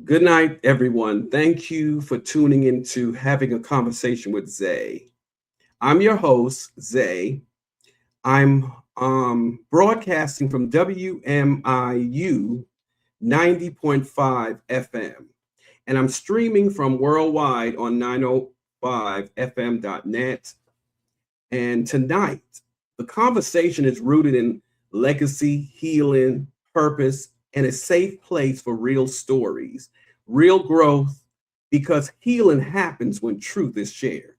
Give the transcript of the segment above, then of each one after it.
Good night, everyone. Thank you for tuning into Having a Conversation with Zay. I'm your host, Zay. I'm broadcasting from WMIU 90.5 FM, and I'm streaming from worldwide on 905fm.net. And tonight, the conversation is rooted in legacy, healing, purpose, and a safe place for real stories, real growth, because healing happens when truth is shared.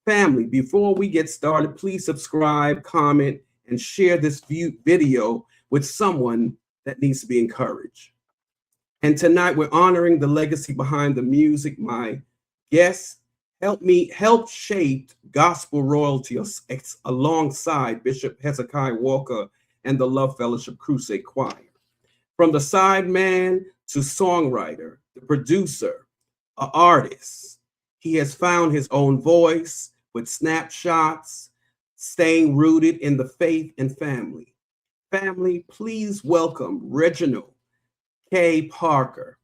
Family, before we get started, please subscribe, comment, and share this video with someone that needs to be encouraged. And tonight we're honoring the legacy behind the music. My guest help shape gospel royalty alongside Bishop Hezekiah Walker and the Love Fellowship Crusade Choir. From the sideman to songwriter, the producer, an artist, he has found his own voice with snapshots, staying rooted in the faith and family. Family, please welcome Reginald K. Parker.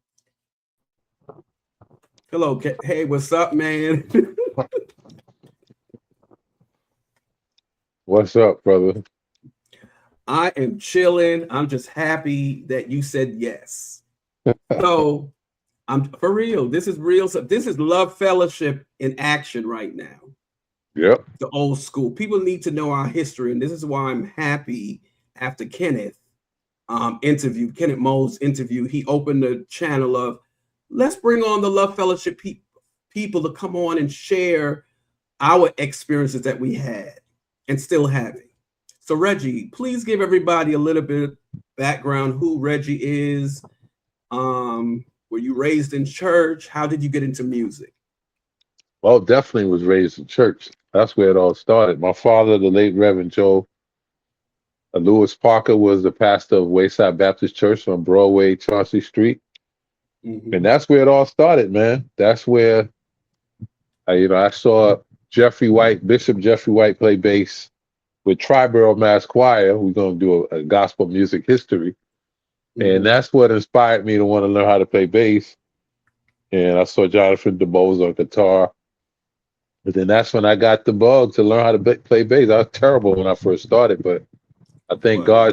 Hello, hey, what's up, man? What's up, brother? I am chilling. I'm just happy that you said yes. So I'm for real. This is real. This is Love Fellowship in action right now. Yep. The old school. People need to know our history, and this is why I'm happy after Kenneth Mo's interview. He opened the channel of let's bring on the Love Fellowship people to come on and share our experiences that we had and still having. So Reggie, please give everybody a little bit of background who Reggie is. Were you raised in church? How did you get into music? Well, definitely was raised in church. That's where it all started. My father, the late Reverend Joe Lewis Parker, was the pastor of Wayside Baptist Church on Broadway, Chauncey Street. Mm-hmm. And that's where it all started, man. That's where I saw Bishop Jeffrey White play bass with Triborough Mass Choir. We're going to do a gospel music history. Mm-hmm. And that's what inspired me to want to learn how to play bass. And I saw Jonathan DeBose on guitar. But then that's when I got the bug to learn how to play bass. I was terrible when I first started, but I think Wow.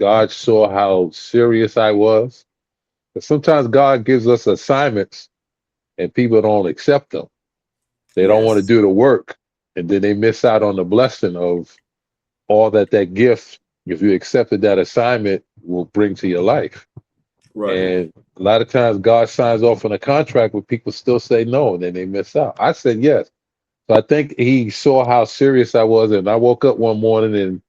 God saw how serious I was. But sometimes God gives us assignments and people don't accept them. They don't want to Yes. do the work, and then they miss out on the blessing of all that gift, if you accepted that assignment, will bring to your life. Right. And a lot of times God signs off on a contract where people still say no, and then they miss out. I said yes. So I think he saw how serious I was, and I woke up one morning and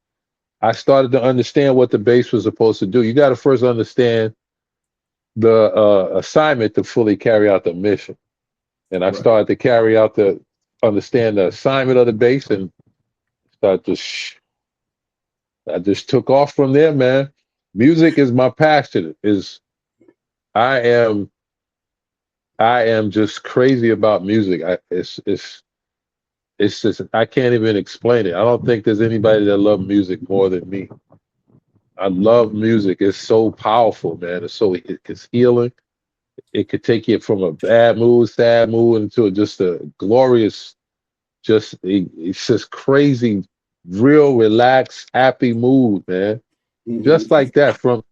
I started to understand what the bass was supposed to do. You got to first understand the assignment to fully carry out the mission. And I Right. started to understand the assignment of the bass, and start to I just took off from there, man. Music is my passion. I am I am just crazy about music. It's just I can't even explain it. I don't think there's anybody that loves music more than me. I love music. It's so powerful, man. It's healing. It could take you from a bad mood, sad mood, into just a glorious, it's just crazy, real relaxed, happy mood, man. Just Mm-hmm. like that, from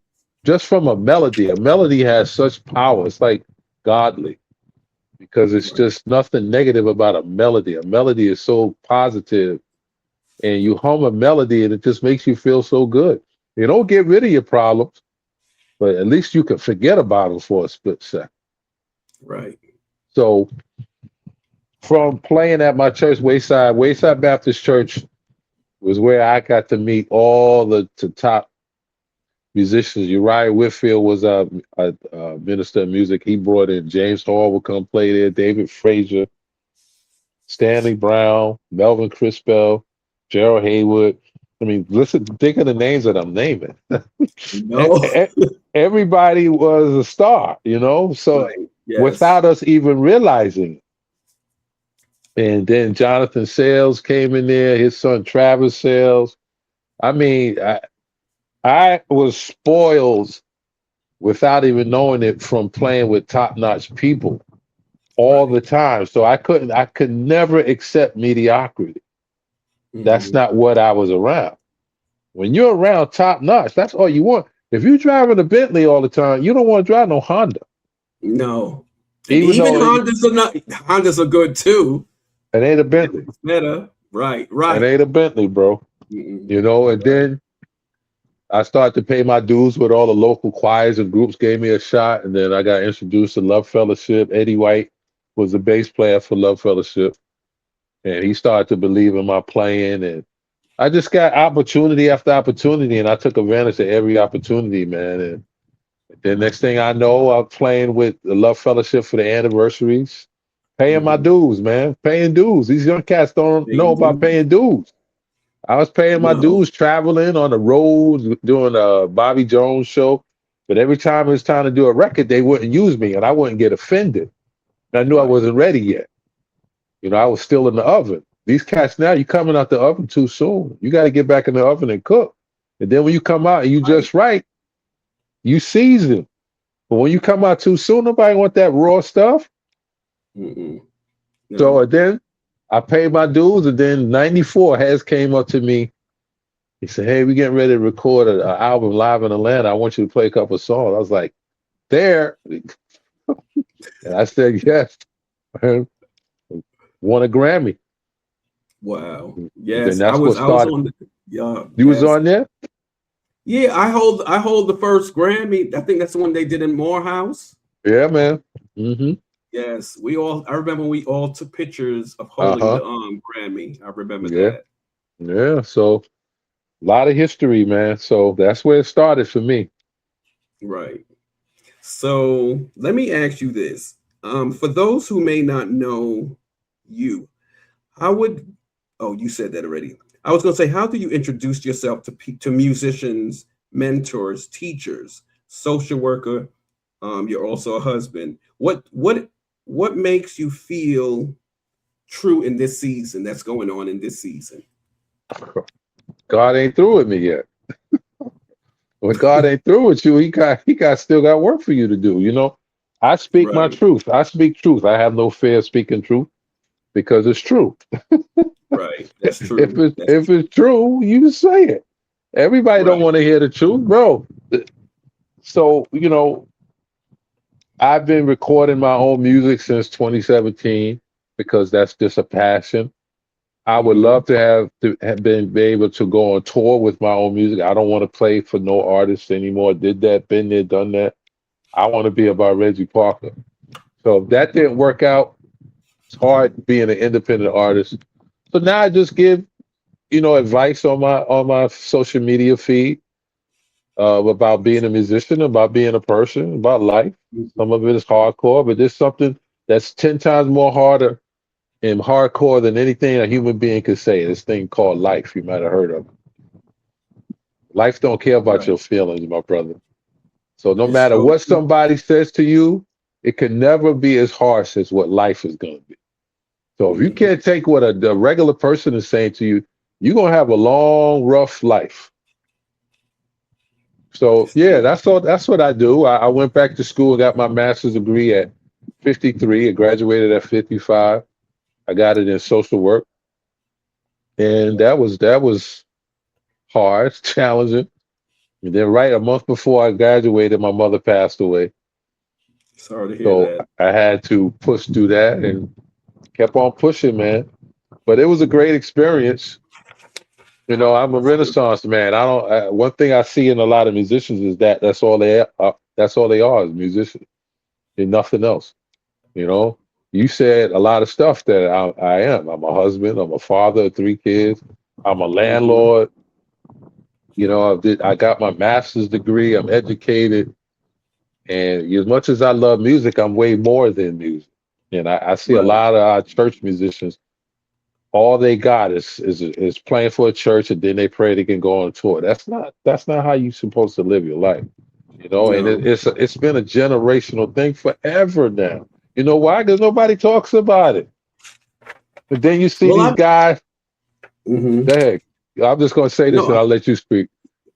a melody. A melody has such power. It's like godly because it's Right. just nothing negative about a melody. A melody is so positive, and you hum a melody, and it just makes you feel so good. You don't get rid of your problems, but at least you can forget about them for a split second. Right. So from playing at my church, Wayside Baptist Church was where I got to meet all the top musicians. Uriah Whitfield was a minister of music. He brought in James Hall would come play there, David Frazier, Stanley Brown, Melvin Crispell, Gerald Haywood. I mean, listen, think of the names that I'm naming. E- No. e- Everybody was a star, so Right. Yes. without us even realizing. And then Jonathan Sales came in there, his son Travis Sales. I mean, I was spoiled without even knowing it from playing with top-notch people all Right. the time. So I could never accept mediocrity. That's Mhm. not what I was around. When you're around top-notch, that's all you want. If you're driving a Bentley all the time, you don't want to drive no Honda. No. And Even even though it Hondas are good too. ain't a Bentley. It's better. Right. It Right. ain't a Bentley, bro. Mm-mm. You know, and Right. then I started to pay my dues with all the local choirs and groups gave me a shot. And then I got introduced to Love Fellowship. Eddie White was the bass player for Love Fellowship. And he started to believe in my playing. And I just got opportunity after opportunity. And I took advantage of every opportunity, man. And then next thing I know, I'm playing with the Love Fellowship for the anniversaries, paying my Mhm. dues, man. Paying dues. These young cats don't They know about do. paying dues. I was paying my No. dues, traveling on the road, doing a Bobby Jones show. But every time it was time to do a record, they wouldn't use me, and I wouldn't get offended. And I knew I Right. wasn't ready yet. You know, I was still in the oven. These cats now, you coming out the oven too soon. You got to get back in the oven and cook. And then when you come out and you Right. just right, you season. But when you come out too soon, nobody want that raw stuff. Mm-mm. So No. then I paid my dues, and then '94 has came up to me. He said, "Hey, we getting ready to record an album live in Atlanta. I want you to play a couple of songs." I was like, "There," and I said, "Yes." Won a Grammy. Wow. And then Yes. I that's was what I was started. on the yeah, You was yes. on there? Yeah, I hold the first Grammy. I think that's the one they did in Morehouse. Yeah, man. Mm-hmm. Yes, I remember we all took pictures of holding Uh-huh. the Grammy. I remember Yeah. that. Yeah. So a lot of history, man. So that's where it started for me. Right. So let me ask you this. For those who may not know you, how would oh, you said that already. I was going to say, how do you introduce yourself to musicians, mentors, teachers, social worker? You're also a husband. What makes you feel true in this season that's going on in this season? God ain't through with me yet. When God ain't through with you, he got still got work for you to do. You know, I speak my Right, truth. I speak truth. I have no fear of speaking truth because it's true. right. That's If true. it's That's if it's true, you say it. Everybody don't right. want to hear the truth, bro. So, I've been recording my own music since 2017 because that's just a passion. I would Hmm. love to have been be able to go on tour with my own music. I don't want to play for no artist anymore. Did that, been there, done that. I want to be about Reggie Parker. So if that didn't work out, it's hard being an independent artist. So now I just give, advice on my social media feed about being a musician, about being a person, about life. Some of it is hardcore, but there's something that's 10 times more harder and hardcore than anything a human being could say. This thing called life. You might have heard of. Life don't care about Right. your feelings, my brother. So no It's matter so what true. somebody says to you, it can never be as harsh as what life is going to be. So if you Hmm. can't take what a regular person is saying to you, you're going to have a long, rough life. So It's yeah, true. that's all. That's what I do. I went back to school and got my master's degree at 53. I graduated at 55. I got it in social work, and that was hard, challenging. And then right a month before I graduated, my mother passed away. Sorry to hear So that. I had to push through that and kept on pushing, man. But it was a great experience. I'm a It's true. Renaissance man. I don't. One thing I see in a lot of musicians is that that's all they are. That's all they are is musicians and nothing else. You know, you said a lot of stuff that I am. I'm a husband. I'm a father of 3 kids. I'm a Hmm. landlord. I got my master's degree. I'm educated. And as much as I love music, I'm way more than music. And I see a Right. lot of our church musicians, all they got is playing for a church and then they pray they can go on tour. That's not how you're supposed to live your life. And No. it's been a generational thing forever now. You know why? Because nobody talks about it. But then you see Well, these I. guys, Hmm. go ahead. I'm just going to say this No. and I'll let you speak.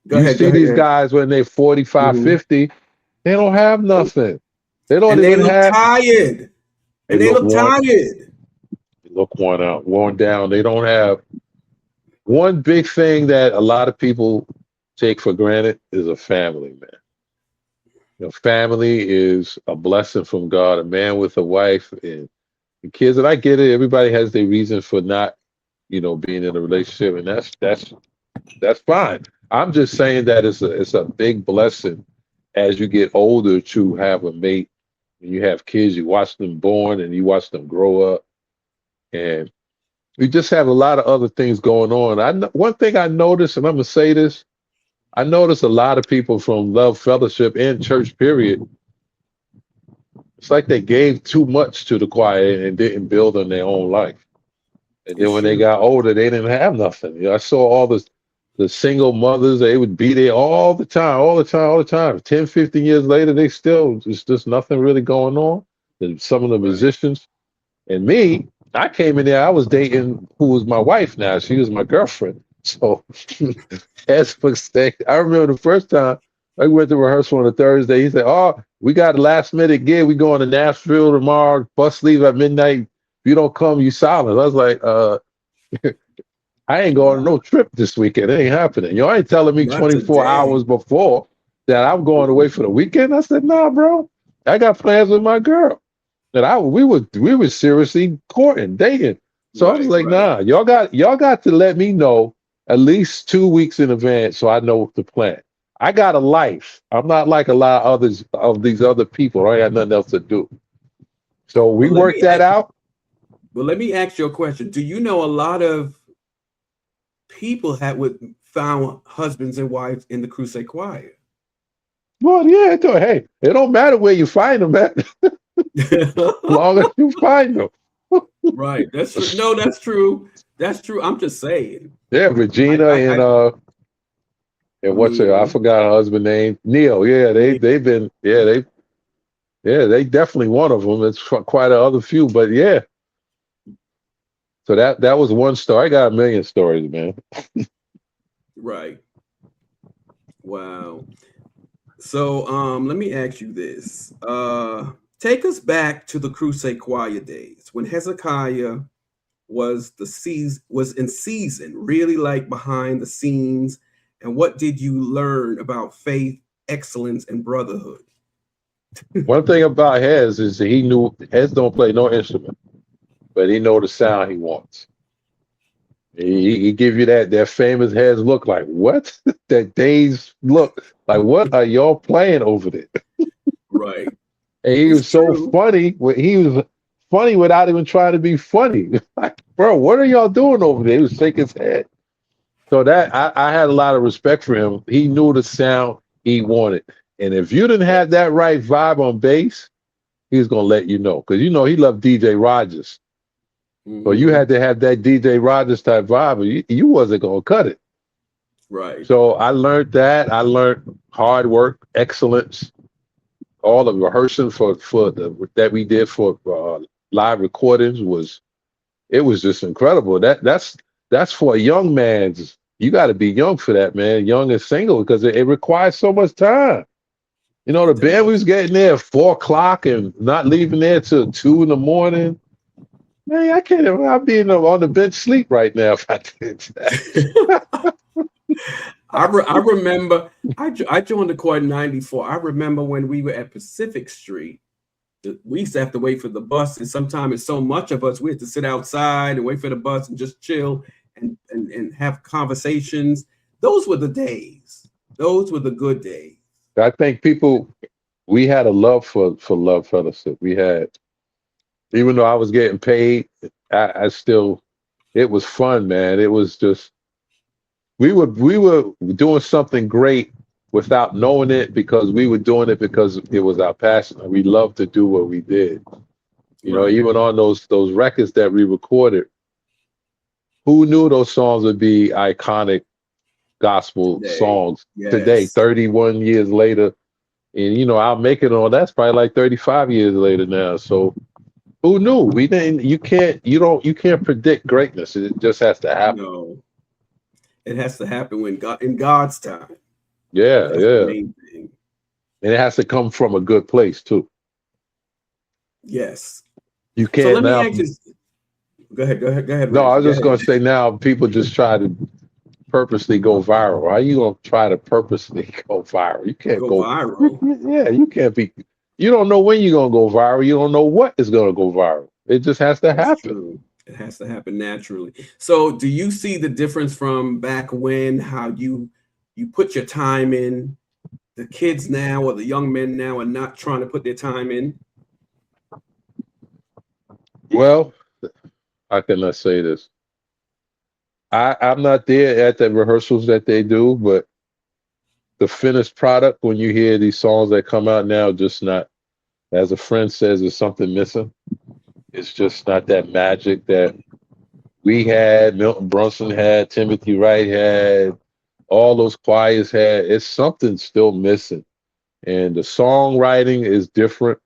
Go You ahead. Go see these ahead. guys when they're 45, Hmm. 50, They don't have nothing. They don't And they even look have. tired. They And they look look worn. tired. They look worn out, worn down. They don't have one big thing that a lot of people take for granted is a family, man. Family is a blessing from God. A man with a wife and the kids, and I get it. Everybody has their reason for not, being in a relationship, and that's fine. I'm just saying that it's a big blessing as you get older to have a mate. When you have kids, you watch them born and you watch them grow up, and we just have a lot of other things going on. One thing I noticed, and I'm gonna say this, I noticed a lot of people from Love Fellowship and church period. It's like they gave too much to the choir and didn't build on their own life. And then It's when they true. got older, they didn't have nothing. I saw all the single mothers, they would be there all the time, all the time, all the time. 10, 15 years later, they still, it's just nothing really going on. And some of the Right. musicians and me, I came in there, I was dating who was my wife now. She was my girlfriend. So as for say, I remember the first time I went to rehearsal on a Thursday. He said, "Oh, we got a last minute gig. We going to Nashville tomorrow. Bus leave at midnight. If you don't come, you silent." I was like, I ain't going on Wow. no trip this weekend. It ain't happening. You ain't telling me Not 24 today. hours before that I'm going away for the weekend." I said, "Nah, bro. I got plans with my girl." And we were seriously courting, dating. So I was Right, like, right. nah, y'all got to let me know at least 2 weeks in advance so I know what to plan. I got a life. I'm not like a lot of others of these other people. I got nothing else to do. So we Well, let worked me that out. well, let me ask you a question. Do you know a lot of people had would found husbands and wives in the Crusade Choir? Well, yeah, hey, it don't matter where you find them at, as long as you find them. Right. That's true. No, that's true. That's true. I'm just saying. Yeah, Regina and what's her? I Mhm. forgot her husband name. Neil. Yeah, they've been. They definitely one of them. It's quite a other few, but yeah. So that was one story. I got a million stories, man. Right. Wow. So let me ask you this. Take us back to the Crusade Choir days when Hezekiah was in season, really like behind the scenes. And what did you learn about faith, excellence, and brotherhood? One thing about Hez is that he knew Hez don't play no instrument, but he know the sound he wants. He give you that famous Hez look like what? That dazed look like what are y'all playing over there? Right. And he It's was so true. funny. He was funny without even trying to be funny. Like, bro, what are y'all doing over there? He was shaking his head. So that I had a lot of respect for him. He knew the sound he wanted. And if you didn't have that right vibe on bass, he was gonna let you know. Because he loved DJ Rogers. So you Hmm. had to have that DJ Rogers type vibe, or you wasn't gonna cut it. Right. So I learned that. I learned hard work, excellence, all the rehearsing for that we did for live recordings was just incredible. That's for a young man's. You got to be young for that, man. Young and single because it requires so much time. The It band we does. was getting there at 4 o'clock and not leaving there till 2 in the morning. Man, I can't even. I'd be on the bench sleep right now if I did that. I remember I joined the choir in '94. I remember when we were at Pacific Street. We used to have to wait for the bus, and sometimes it's so much of us we had to sit outside and wait for the bus and just chill and have conversations. Those were the days. Those were the good days. I think we had a love for Love Fellowship. We had, even though I was getting paid, I still, it was fun, man. It was just we were doing something great without knowing it because we were doing it because it was our passion. We loved to do what we did. Right. Even on those records that we recorded, who knew those songs would be iconic gospel Today. songs today, Yes. 31 years later. And I'll make it on that's probably like 35 years later now. So who knew? We didn't you can't predict greatness. It just has to happen. No. It has to happen when God in God's time. Yeah, That's the yeah. main thing. And it has to come from a good place too. Yes. You So can't let me now. ask you. Go ahead. No, I Reggie. was Go just ahead. gonna say now people just try to purposely go viral. How you gonna try to purposely go viral? You can't Go go. viral. Yeah, you can't be. You don't know when you're gonna go viral. You don't know what is gonna go viral. It just has to That's happen. true. It has to happen naturally. So, do you see the difference from back when how you put your time in? The kids now or the young men now are not trying to put their time in. Well, how can I say this? I'm not there at the rehearsals that they do, but the finished product when you hear these songs that come out now, just not, as a friend says, there's something missing. It's just not that magic that we had, Milton Brunson had, Timothy Wright had, all those choirs had. It's something still missing. And the songwriting is different.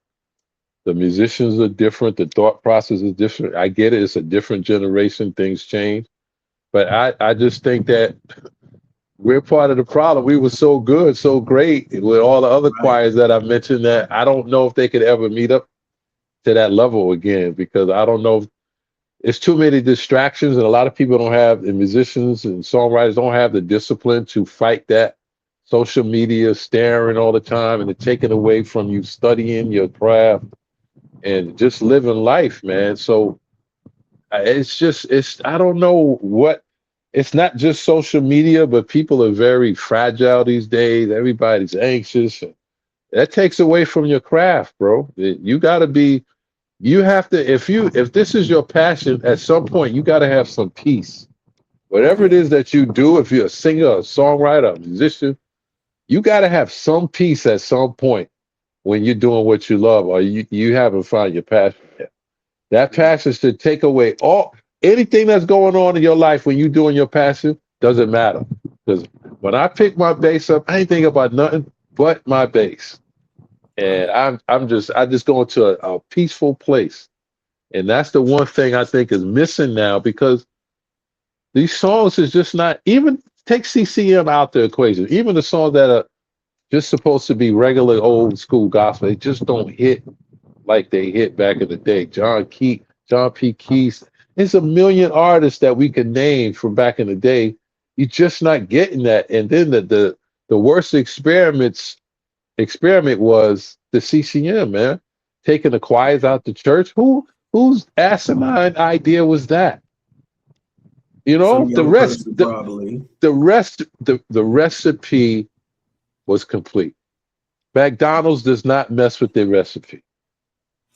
The musicians are different. The thought process is different. I get it. It's a different generation. Things change. But I just think that we're part of the problem. We were so good, so great with all the other Right. choirs that I mentioned that I don't know if they could ever meet up to that level again because I don't know if it's too many distractions and a lot of people don't have, and musicians and songwriters don't have the discipline to fight that social media staring all the time and it taking away from you studying your craft and just living life, man. So it's I don't know what, it's not just social media, but people are very fragile these days. Everybody's anxious. That takes away from your craft, bro. You got to be, you have to, if this is your passion, at some point you got to have some peace. Whatever it Yeah. is that you do, if you're a singer, a songwriter, a musician, you got to have some peace at some point when you're doing what you love, or you haven't found your passion yet. That Yeah. passion should take away all anything that's going on in your life when you're doing your passion, doesn't matter. Because when I pick my bass up, I ain't thinking about nothing but my bass. And Right. I just go into a peaceful place. And that's the one thing I think is missing now because these songs is just not, even take CCM out the equation. Even the songs that are just supposed to be regular old school gospel, they just don't hit like they hit back in the day. John P. Keys. There's a million artists that we can name from back in the day. You're just not getting that. And then the worst experiment was the CCM, man. Taking the choirs out the church. Whose asinine idea was that? You Some know, young person probably. the recipe was complete. McDonald's does not mess with their recipe.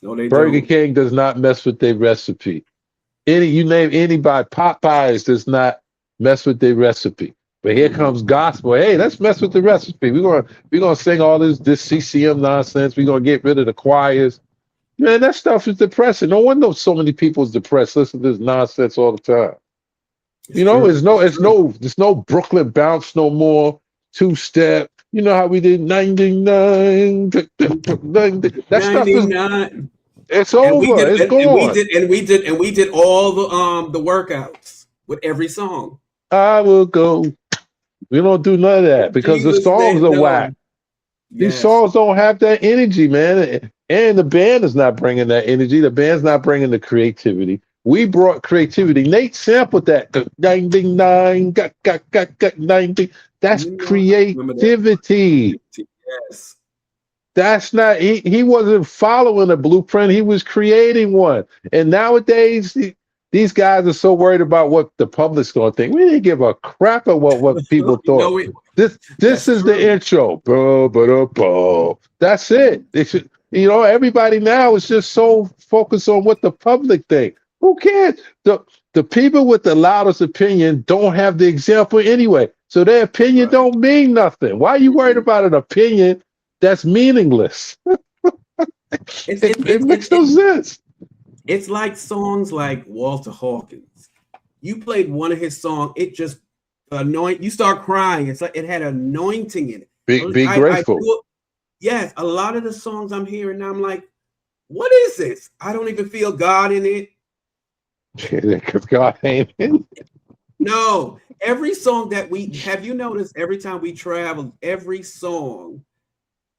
No, they Burger don't. King does not mess with their recipe. You name anybody, Popeyes does not mess with their recipe. But here Mm-mm. comes gospel. Hey, let's mess with the recipe. We're gonna sing all this CCM nonsense. We're gonna get rid of the choirs. Man, that stuff is depressing. No wonder so many people is depressed. Listen to this nonsense all the time. It's You know, true. It's true. there's no Brooklyn bounce no more. Two step. You know how we did 99. That stuff is 99. it's And we over. did It's gone. and we did all the workouts with every song. I will go. We don't do none of that because the Jesus songs name, are whack. no. These Yes. songs don't have that energy, man. And the band is not bringing that energy. The band's not bringing the creativity. We brought creativity. Nate sampled that. Ding, ding, ding, ding, ding. That's You know, I remember that. creativity. Yes. That's not, he wasn't following a blueprint. He was creating one. And nowadays, these guys are so worried about what the public's going to think. We didn't give a crap about what people You thought. know it. This That's is the true. intro. Bo, ba, da, bo. That's it. They should, everybody now is just so focused on what the public think. Who cares? The people with the loudest opinion don't have the example anyway. So their opinion Right. don't mean nothing. Why are you worried Mm-mm. about an opinion that's meaningless? It's It makes no sense. it's like songs like Walter Hawkins. You played one of his songs, it just anoint. You start crying. It's like it had anointing in it. Be I grateful. yes, a lot of the songs I'm hearing now, I'm like, what is this? I don't even feel God in it. Because God ain't in. No, every song that we have you noticed every time we travel, every song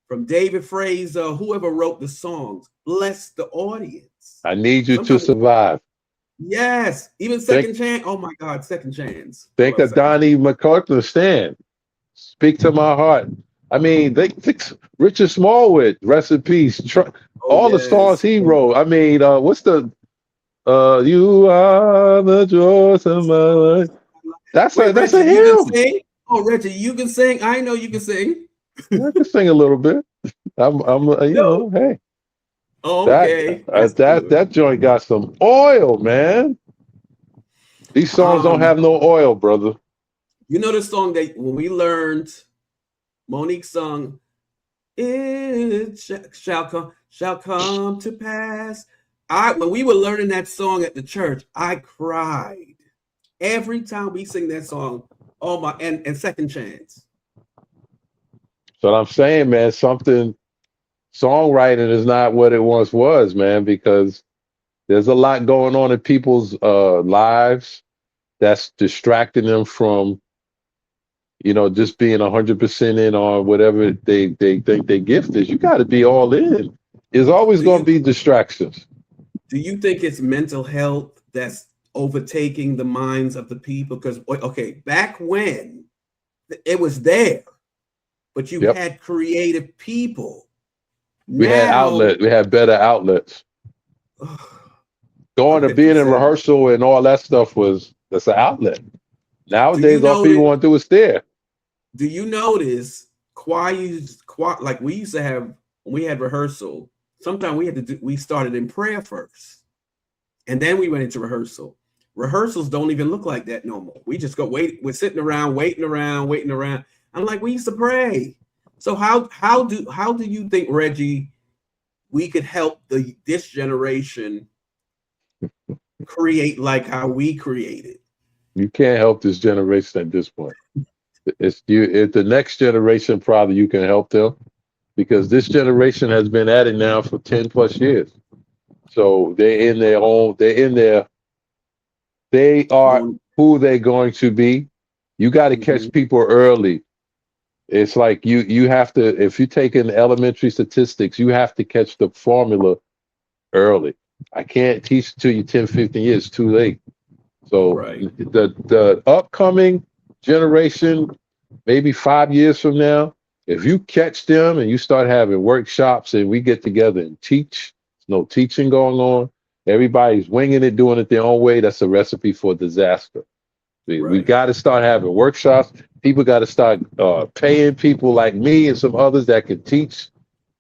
from David Fraser, whoever wrote the songs, bless the audience. I need you to Sometimes, survive. yes, even Think Second Chance. Oh my God, Second Chance. I think love of Second Chance. Donnie McCartney stand. Speak to my heart. I mean, Richard Smallwood, rest in peace. Oh All the songs yes. he wrote. I mean, what's the you are the joy of my life. Wait, That's a Reggie, you can hymn. sing? Oh, Reggie, you can sing. I know you can sing. I can sing a little bit. You No. know, hey, that Okay, that's good. that joint got some oil, man. These songs don't Um, have no oil, brother. you know the song that when we learned Monique sung, "It shall come to pass." I when we were learning that song at the church, I cried every time we sing that song. Oh my, and Second Chance. So I'm saying, man, something songwriting is not what it once was, man, because there's a lot going on in people's lives that's distracting them from, just being 100% in on whatever they think their gift is. You got to be all in. There's always Do going to you be distractions. do you think it's mental health that's overtaking the minds of the people? Because okay, back when it was there, but you Yep. had creative people. We had Now, outlet. We had better outlets. Going to being in 100%. rehearsal and all that stuff that's an outlet. Do you Nowadays, all people notice? want to do is stare. Do you notice choirs? Like we used to have when we had rehearsal. Sometimes we had to do. We started in prayer first, and then we went into rehearsal. Rehearsals don't even look like that no more. We just go wait. We're sitting around, waiting around, waiting around. I'm like, we used to pray. So how do you think, Reggie, we could help this generation create like how we created? You can't help this generation at this point. It's the next generation probably you can help them because this generation has been at it now for 10 plus years. So they are On. who they're going to be. You got to catch Mhm. people early. It's like you have to, if you take in elementary statistics, you have to catch the formula early. I can't teach it to you 10, 15 years, too late. So Right. the upcoming generation, maybe 5 years from now, if you catch them and you start having workshops and we get together and teach, there's no teaching going on. Everybody's winging it, doing it their own way. That's a recipe for disaster. We Right. got to start having workshops. People got to start paying people like me and some others that can teach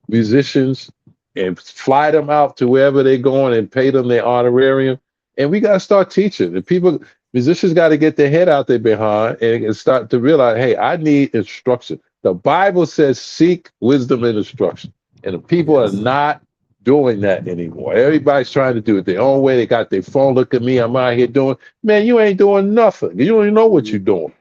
musicians and fly them out to wherever they're going and pay them their honorarium. And we got to start teaching. And musicians got to get their head out there behind and start to realize, hey, I need instruction. The Bible says seek wisdom and instruction. And the people are Yes. not doing that anymore. Everybody's trying to do it their own way. They got their phone. Look at me. I'm out here doing. Man, you ain't doing nothing. You don't even know what Mhm. you're doing.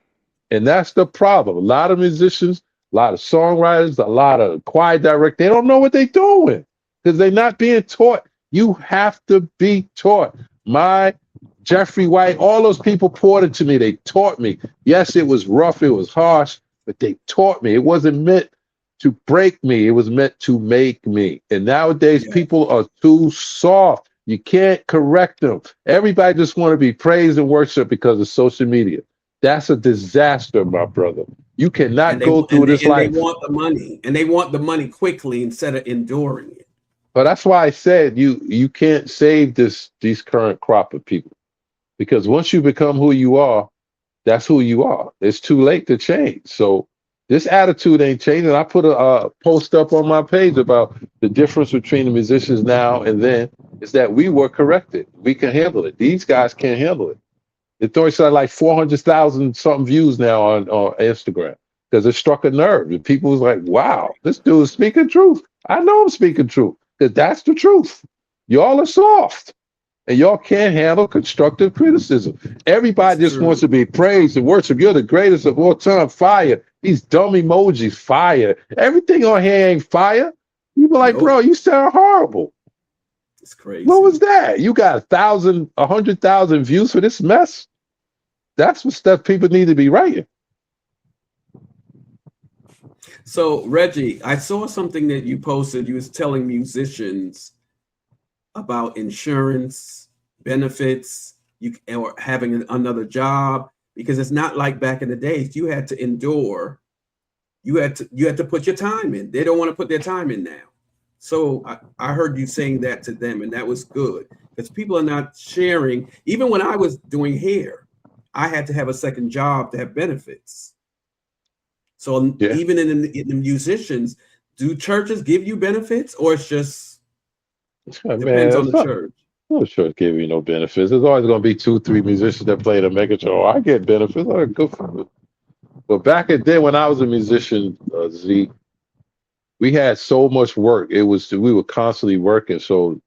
And that's the problem. A lot of musicians, a lot of songwriters, a lot of choir directors, they don't know what they're doing because they're not being taught. You have to be taught. My Jeffrey White, all those people poured it to me. They taught me. Yes, it was rough, it was harsh, but they taught me. It wasn't meant to break me, it was meant to make me. And nowadays, Yeah. people are too soft. You can't correct them. Everybody just want to be praised and worshiped because of social media. That's a disaster, my brother. You cannot and they go through and they this and they life. want the money, and they want the money quickly instead of enduring it. But that's why I said you can't save these current crop of people because once you become who you are, that's who you are. It's too late to change. So this attitude ain't changing. I put a post up on my page about the difference between the musicians now and then is that we were corrected. We can handle it. These guys can't handle it. It's already like 400,000 something views now on Instagram because it struck a nerve. And people was like, wow, this dude is speaking truth. I know I'm speaking truth because that's the truth. Y'all are soft and y'all can't handle constructive criticism. It's Everybody just wants true. to be praised and worshiped. You're the greatest of all time. Fire. These dumb emojis, fire. Everything on here ain't fire. You be like, bro, Nope. you sound horrible. It's What crazy. was that? You got 100,000 views for this mess? That's what stuff people need to be writing. So Reggie, I saw something that you posted. You was telling musicians about insurance benefits, you or having another job, because it's not like back in the days. You had to endure. You had to put your time in. They don't want to put their time in now. So I heard you saying that to them, and that was good because people are not sharing. Even when I was doing hair, I had to have a second job to have benefits. So Yeah. even in the musicians, do churches give you benefits, or it's just depends Man, on it's the not. church? No sure give you no benefits. There's always going to be two, three musicians that play the mega show. I get benefits. All right, good for you. But back in then, when I was a musician, Z, we had so much work. It was we were constantly working, so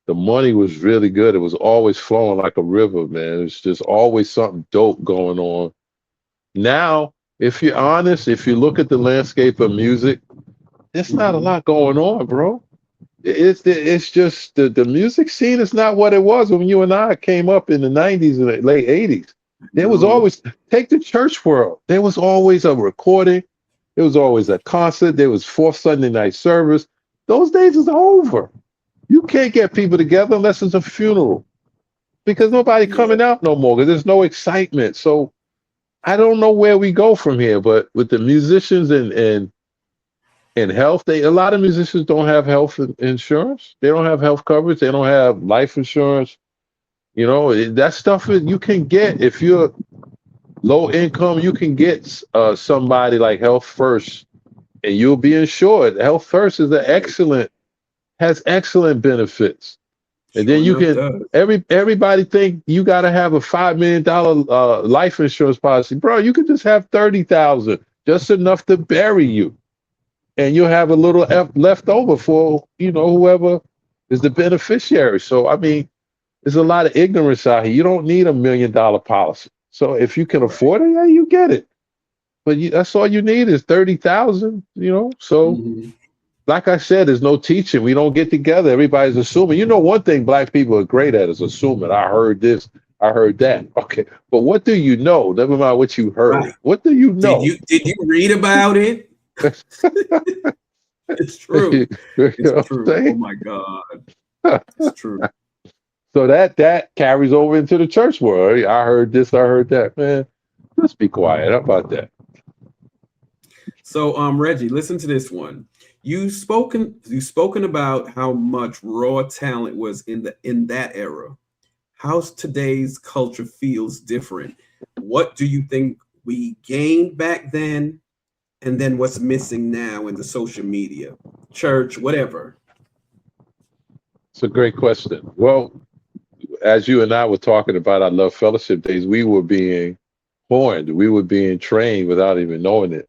the money was really good. It was always flowing like a river, man. It's just always something dope going on. Now, if you're honest, if you look at the landscape of music, there's not a Hmm. lot going on, bro. It's just the music scene is not what it was when you and I came up in the 90s and the late 80s. There was No, always take the church world. There was always a recording. There was always a concert. There was fourth Sunday night service. Those days is over. You can't get people together unless it's a funeral because nobody yeah, coming out no more because there's no excitement. So I don't know where we go from here. But with the musicians and health, they a lot of musicians don't have health insurance. They don't have health coverage. They don't have life insurance. You know that stuff is, you can get if you're low income. You can get somebody like Health First, and you'll be insured. Health First is an right. excellent has excellent benefits, and then Sure you enough, can does. everybody think you got to have a $5 million life insurance policy, bro. You could just have 30,000, just enough to bury you, and you'll have a little left over for whoever is the beneficiary. So I mean, there's a lot of ignorance out here. You don't need $1 million policy. So if you can Right. afford it, yeah, you get it. But that's all you need is 30,000. So Hmm. like I said, there's no teaching. We don't get together. Everybody's assuming. One thing black people are great at is assuming. I heard this. I heard that. Okay, but what do you know? Never mind what you heard. Right. What do you Did know? you read about it? It's true. You know It's what I'm true. Oh saying? my God, it's true. So that carries over into the church world. I heard this, I heard that. Man, let's be quiet. How about that? So, Reggie, listen to this one. You spoken about how much raw talent was in that era. How today's culture feels different. What do you think we gained back then, and then what's missing now in the social media, church, whatever? It's a great question. Well, as you and I were talking about our love fellowship days, we were being horned. We were being trained without even knowing it.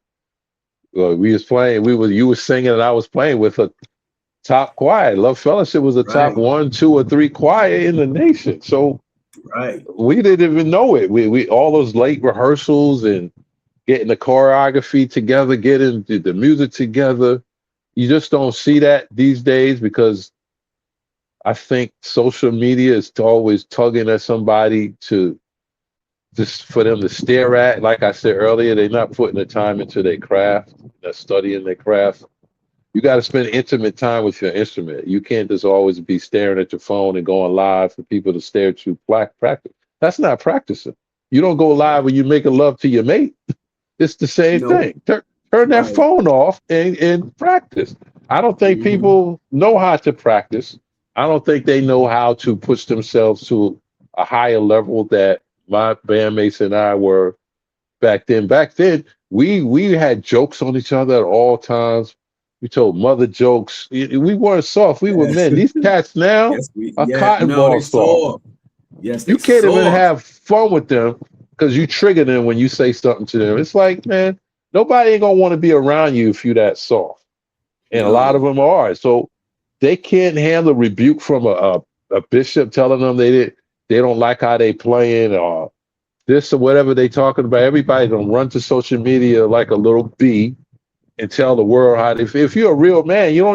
We was playing. You were singing, and I was playing with a top choir. Love Fellowship was a top Right, one, two, or three choir in the nation. So right. we didn't even know it. We all those late rehearsals and getting the choreography together, getting the music together. You just don't see that these days because I think social media is always tugging at somebody to just for them to stare at. Like I said earlier, they're not putting the time into their craft, they're studying their craft. You got to spend intimate time with your instrument. You can't just always be staring at your phone and going live for people to stare at you. Practice. That's not practicing. You don't go live Right. when you're making love to your mate. It's the same Nope. thing. Turn that Right. phone off and practice. I don't think Hmm. people know how to practice. I don't think they know how to push themselves to a higher level that my bandmates and I were back then. Back then, we had jokes on each other at all times. We told mother jokes. We weren't soft. We were Yes. men. These cats now Yes. We. are Yeah. cotton No, ball they soft. saw. Yes, they You can't even saw. have fun with them because you trigger them when you say something to them. It's like, man, nobody ain't gonna want to be around you if you that soft. And a lot of No. them are. So they can't handle rebuke from a bishop telling them they don't like how they playing or this or whatever they talking about. Everybody gonna run to social media like a little bee and tell the world how they feel. If you're a real man, you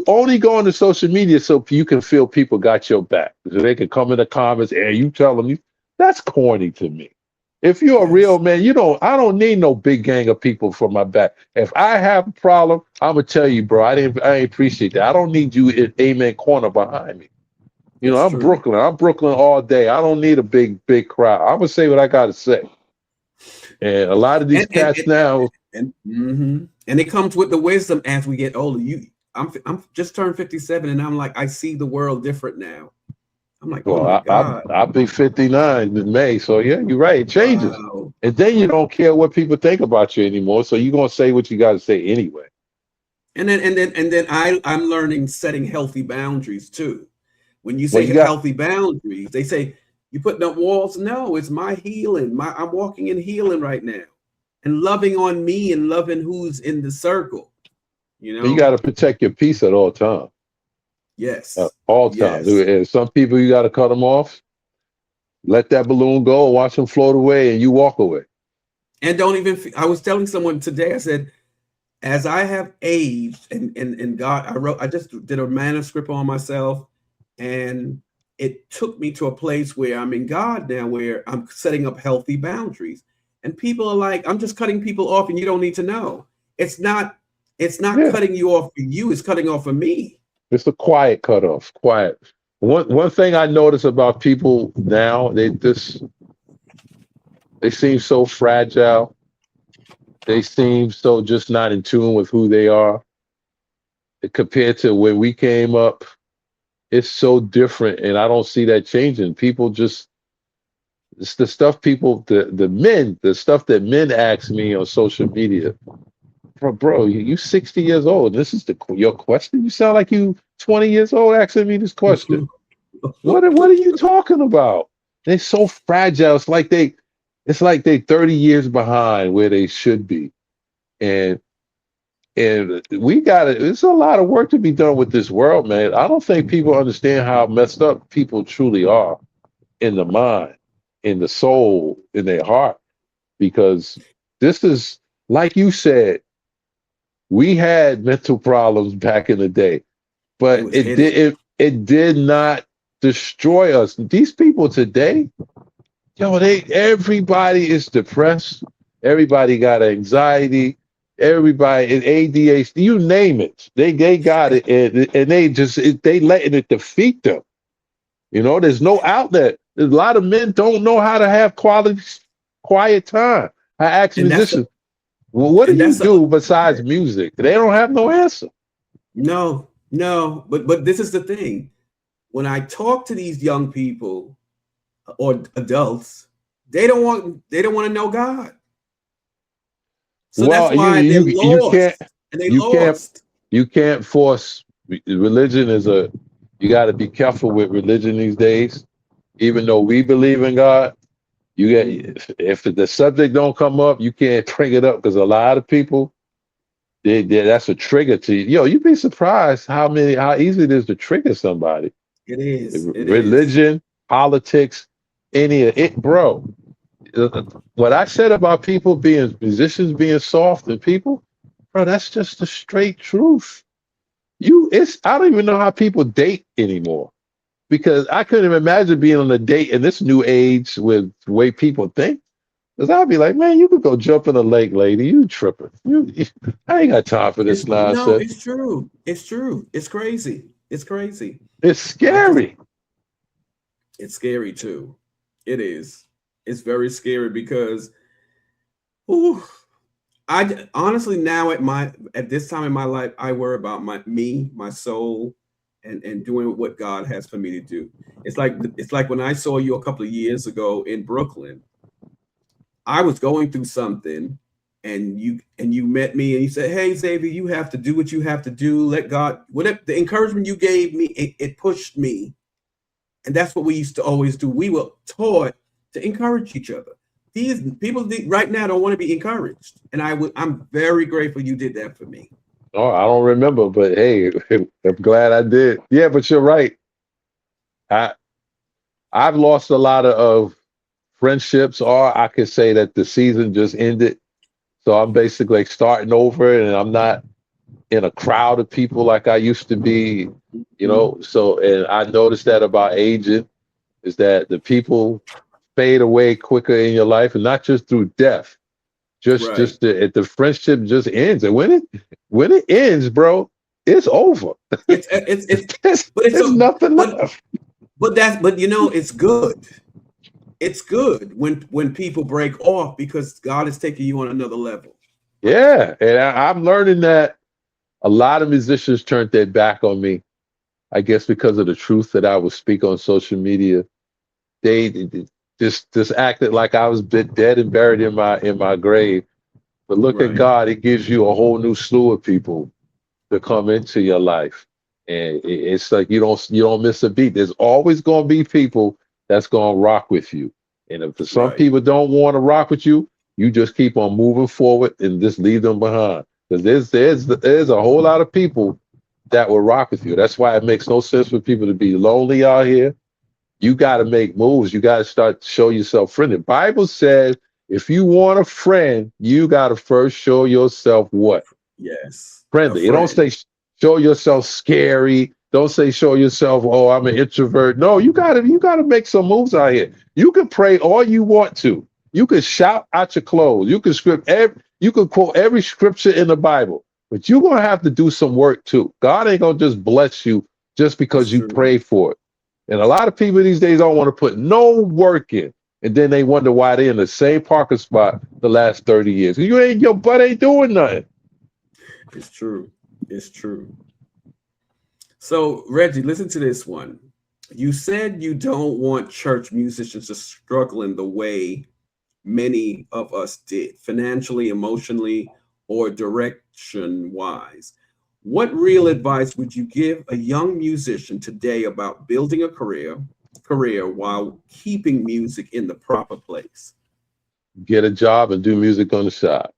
only go into social media so you can feel people got your back. So they can come in the comments and you tell them that's corny to me. If you're a Yes, real man, I don't need no big gang of people for my back. If I have a problem, I'm gonna tell you, bro. I ain't appreciate that. I don't need you in amen corner behind me. that's I'm true. Brooklyn. I'm Brooklyn all day. I don't need a big crowd. I'm gonna say what I gotta say. And a lot of these And and cats and now, and it comes with the wisdom as we get older. I'm just turned 57, and I'm like, I see the world different now. I'm like, oh well, my I God, I'll be 59 in May. So yeah, you're right. It changes. wow. And then you don't care what people think about you anymore. So you're gonna say what you gotta say anyway. And then I'm learning setting healthy boundaries too. When you Well, say you got healthy boundaries, they say you putting up walls. No, it's my healing. I'm walking in healing right now, and loving on me and loving who's in the circle. You you know, gotta protect your peace at all times. yes, All times. yes. And some people you gotta cut them off, let that balloon go, watch them float away, and you walk away. And don't even. I was telling someone today. I said, as I have aged, and God, I just did a manuscript on myself, and it took me to a place where I'm in God now, where I'm setting up healthy boundaries. And people are like, I'm just cutting people off, and you don't need to know. It's not. It's not Yeah. cutting you off for you. It's cutting off for me. It's a quiet cutoff. Quiet. One thing I notice about people now, they seem so fragile. They seem so just not in tune with who they are compared to when we came up. It's so different, and I don't see that changing. People just it's the stuff people the men the stuff that men ask me on social media. Bro, you 60 years old. This is your question. You sound like you 20 years old asking me this question. What are you talking about? They're so fragile. It's like they 30 years behind where they should be. And we got it. There's a lot of work to be done with this world, man. I don't think people understand how messed up people truly are in the mind, in the soul, in their heart. Because this is like you said, we had mental problems back in the day, It but was hidden. it did not destroy us. These people today, everybody is depressed. Everybody got anxiety. Everybody in ADHD, you name it. They got it, and they letting it defeat them. There's no outlet. There's a lot of men don't know how to have quality, quiet time. I ask And that's musicians, well, what do and you that's do besides music? They don't have no answer. no, no. But this is the thing. When I talk to these young people or adults, they don't want to know God. So that's Well, why they're you can't lost. And they you can't lost. you can't force religion is a you got to be careful with religion these days. Even though we believe in God, you get if the subject don't come up, you can't bring it up because a lot of people that's a trigger to you. You'd be surprised how easy it is to trigger somebody. It is. It is. Religion, politics, any of it, bro. What I said about people being musicians being soft and people, bro, that's just the straight truth. I don't even know how people date anymore because I couldn't even imagine being on a date in this new age with the way people think. Because I'd be like, man, you could go jump in the lake, lady. You tripping? I ain't got time for this No, nonsense. it's true. It's true. It's crazy. It's crazy. It's I just scary. it's scary too. It is. It's very scary because ooh, honestly now at this time in my life, I worry about my soul, and doing what God has for me to do. It's like when I saw you a couple of years ago in Brooklyn. I was going through something, and you met me and you said, "Hey Xavier, you have to do what you have to do. Let God whatever the encouragement you gave me, it pushed me." And that's what we used to always do. We were taught to encourage each other. These people right now don't want to be encouraged, and I'm very grateful you did that for me. Oh, I don't remember, but hey, I'm glad I did. Yeah, but you're right. I I've lost a lot of friendships, or I could say that the season just ended. So I'm basically like starting over, and I'm not in a crowd of people like I used to be. Mhm. So and I noticed that about aging is that the people. fade away quicker in your life, and not just through death. Right. The friendship just ends, and when it ends, bro, it's over. It's there's, but it's there's a nothing but left. but you know, it's good. It's good when people break off because God is taking you on another level. Yeah, and I'm learning that a lot of musicians turned their back on me. I guess because of the truth that I would speak on social media. They just acted like I was dead and buried in my grave. But look at Right. God; He gives you a whole new slew of people to come into your life, and it's like you don't miss a beat. There's always going to be people that's going to rock with you, and if some Right. people don't want to rock with you, you just keep on moving forward and just leave them behind. Because there's a whole lot of people that will rock with you. That's why it makes no sense for people to be lonely out here. You got to make moves. You got to start to show yourself friendly. Bible says if you want a friend, you got to first show yourself what? Yes. A Friendly. You don't friend. say show yourself scary. Don't say show yourself, oh, I'm an introvert. No, you gotta make some moves out here. You can pray all you want to. You can shout out your clothes. You can quote every scripture in the Bible, but you're gonna have to do some work too. God ain't gonna just bless you just It's because you true. pray for it. And a lot of people these days don't want to put no work in. And then they wonder why they're in the same parking spot the last 30 years. Your butt ain't doing nothing. It's true. It's true. So, Reggie, listen to this one. You said you don't want church musicians to struggle in the way many of us did, financially, emotionally, or direction wise. What real advice would you give a young musician today about building a career while keeping music in the proper place? Get a job and do music on the side.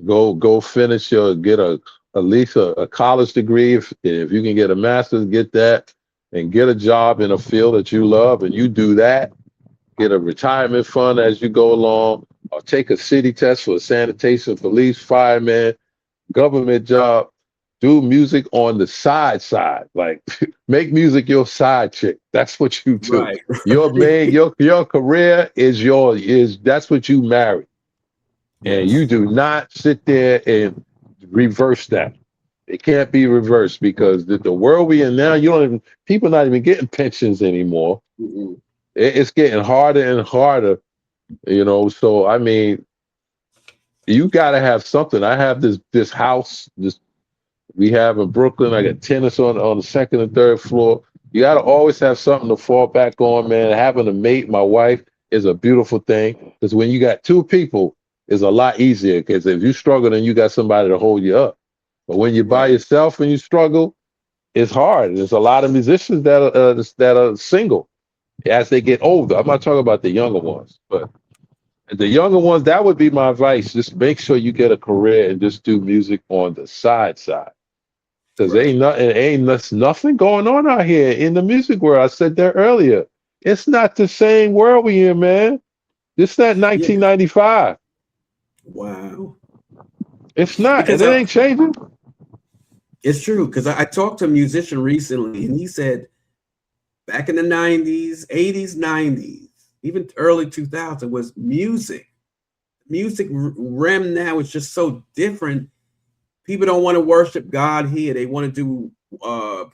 Go finish your get a at least a college degree. If you can get a master's, get that and get a job in a field that you love and you do that. Get a retirement fund as you go along, or take a city test for a sanitation, police, fireman, government job. Do music on the side. Like make music your side chick. That's what you do. Right. Your main your career is that's what you marry. And you Yes. do not sit there and reverse that. It can't be reversed because the world we in now, you don't even people not even getting pensions anymore. Mm-mm. It's getting harder and harder, you know. So I mean, you got to have something. I have this house, this we have in Brooklyn. I got tennis on the second and third floor. You got to always have something to fall back on, man. Having a mate, my wife, is a beautiful thing because when you got two people, it's a lot easier. Because if you struggle, then you got somebody to hold you up. But when you're by Right. yourself and you struggle, it's hard. There's a lot of musicians that are single as they get older. I'm not talking about the younger ones, but the younger ones, that would be my advice. Just make sure you get a career and just do music on the side. Because Right. nothing going on out here in the music world. I said that earlier. It's not the same world we in, man. It's not Yeah. 1995. Wow. It's not, and Because it ain't changing. it's true. Because I talked to a musician recently, and he said back in the 90s, 80s, 90s, even early 2000 was music. Music rem now is just so different. People don't want to worship God here. They want to do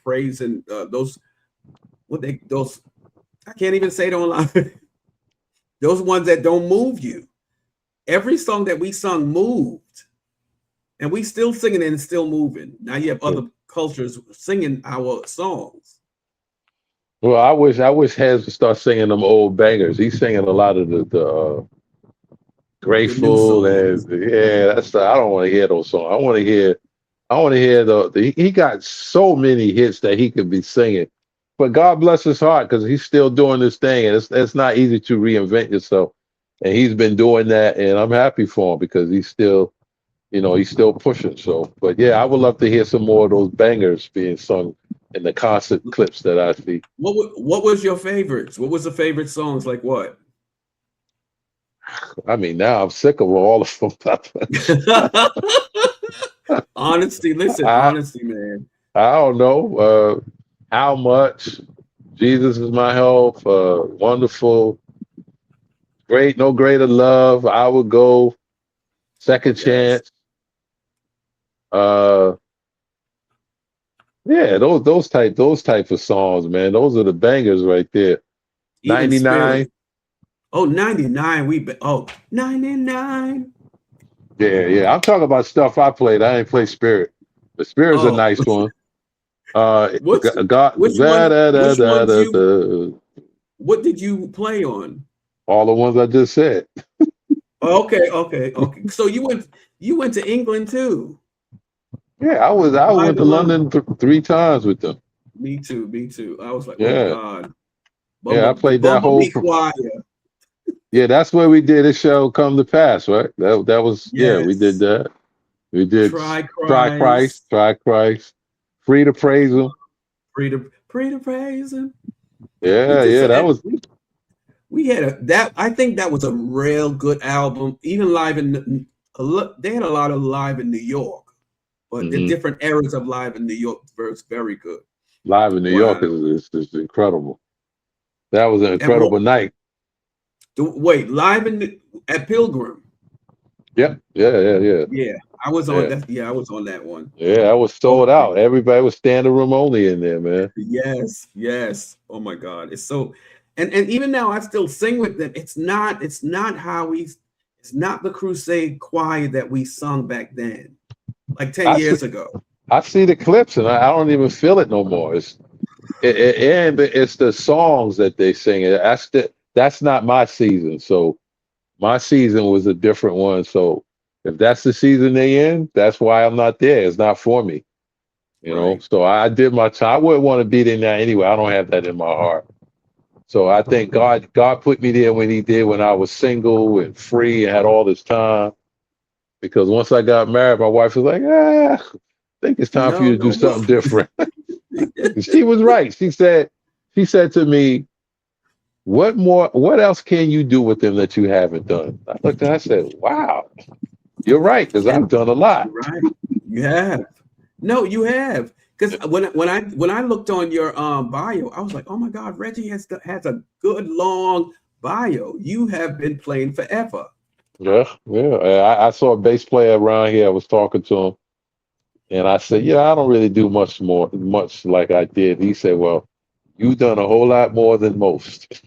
praise and those I can't even say it online. Those ones that don't move you. Every song that we sung moved, and we still singing and still moving. Now you have other cultures singing our songs. Well, I wish Hez would start singing them old bangers. He's singing a lot of the The new Grateful and songs. yeah, I don't want to hear those songs. I want to hear he got so many hits that he could be singing. But God bless his heart because he's still doing this thing, and it's not easy to reinvent yourself. And he's been doing that, and I'm happy for him because he's still, he's still pushing. So, but yeah, I would love to hear some more of those bangers being sung in the concert clips that I see. What was your favorites? What was the favorite songs? Like what? I mean, now I'm sick of all of them. Honesty, listen, I honesty, man. I don't know how much Jesus is my help. Wonderful. Great, no greater love. I would go. Second Yes. chance. Uh, yeah, those type of songs, man. Those are the bangers right there. Even Spirit. 99. Oh, 99. Oh, 99. Yeah, yeah. I'm talking about stuff I played. I ain't play Spirit. The Spirit's a Oh, nice one. what's God, which da, one? da, da, Which da, ones da, you? da. What did you play on? All the ones I just said. Okay, okay, okay. So you went to England too. Yeah, I Live went to in London. London 3 times with them. Me too, me too. I was like, oh Yeah, God. yeah. I The played that whole. Bumblebee Choir. Yeah, that's where we did a show come to pass, right? That was yeah. We did Yes. that. We did Try try Christ, Christ. try Christ, free to praise Him. Free to praise him. We Yeah, did yeah. so That was we had that I think that was a real good album. Even live they had a lot of live in New York, but the mhm. different eras of live in New York was very good. Live in New York Wow. is incredible. That was an And incredible night. wait, at Pilgrim. Yeah, yeah, yeah, yeah, Yeah, I was on yeah. that. Yeah, I was on that one. Yeah, I was sold Okay. out. Everybody was standing room only in there, man. Yes, yes. Oh my God. It's so and even now I still sing with them. It's not the crusade choir that we sung back then, like 10 I see, years ago. I see the clips and I don't even feel it no more. And it's the songs that they sing. That's not my season. So my season was a different one. So if that's the season they in, that's why I'm not there. It's not for me, you know. Right. So I did my time. I wouldn't want to be there now anyway. I don't have that in my heart. So I think God put me there when He did when I was single and free and had all this time. Because once I got married, my wife was like, I think it's time for you No, to do no more. something different. And she was right. She said to me, what else can you do with them that you haven't done? I looked at her, I said, wow, you're right, because And I've done a lot. you're right. You have. No, you have. Because when I looked on your bio, I was like, oh my God, Reggie has a good long bio. You have been playing forever. Yeah, yeah. I saw a bass player around here. I was talking to him, and I said, yeah, I don't really do much like I did. He said, well, you've done a whole lot more than most.